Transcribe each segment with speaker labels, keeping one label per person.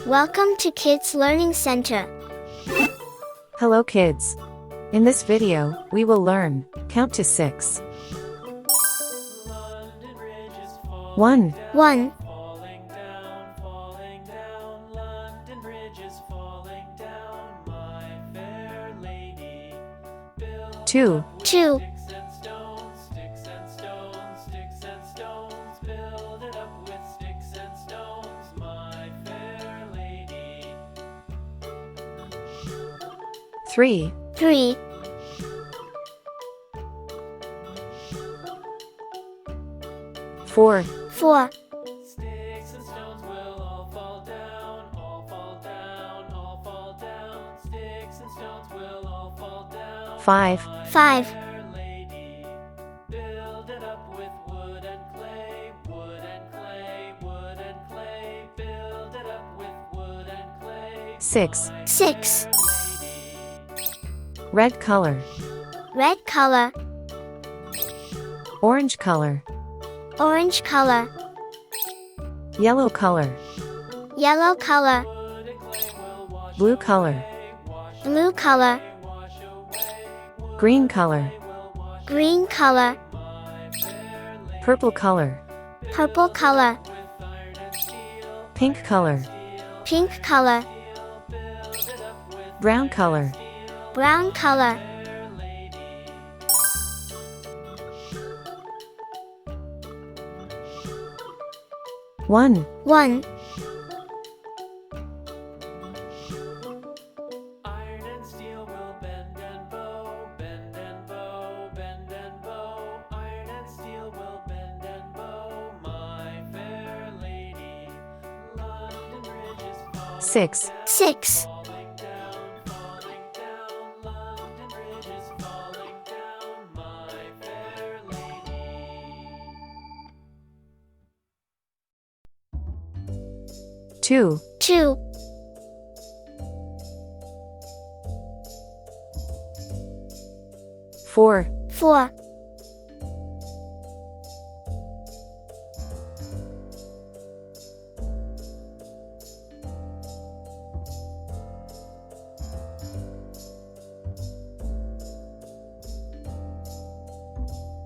Speaker 1: Welcome to Kids Learning Center.
Speaker 2: Hello kids. In this video, we will learn count to 6. 1,
Speaker 1: 1,
Speaker 2: 2,
Speaker 1: 2,
Speaker 2: 3,
Speaker 1: 3,
Speaker 2: 4,
Speaker 1: 4,
Speaker 2: 5,
Speaker 1: 5,
Speaker 2: 6.
Speaker 1: 6,
Speaker 2: Red color,
Speaker 1: red color,
Speaker 2: orange color,
Speaker 1: orange color,
Speaker 2: yellow color,
Speaker 1: yellow color,
Speaker 2: blue color,
Speaker 1: blue color,
Speaker 2: green color,
Speaker 1: green color,
Speaker 2: purple color,
Speaker 1: purple color,
Speaker 2: pink color,
Speaker 1: pink color,
Speaker 2: brown color.
Speaker 1: brown color.
Speaker 2: One,
Speaker 1: 1,
Speaker 3: Iron and steel will bend and bow, bend and bow, bend and bow. Iron and steel will bend and bow, my fair lady. London Bridge is falling
Speaker 2: 6,
Speaker 1: 6,
Speaker 3: falling down, London Bridge is falling down, my fair lady.
Speaker 2: 2,
Speaker 1: 2,
Speaker 2: 4,
Speaker 1: 4,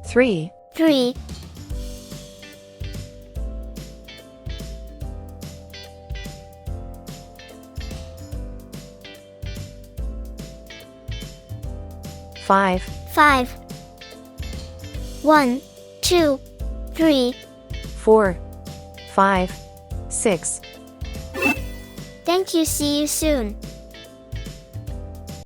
Speaker 2: 3,
Speaker 1: 3,
Speaker 2: 5,
Speaker 1: 5, 1, 2, 3.
Speaker 2: 4, 5, 6.
Speaker 1: Thank you. See you soon.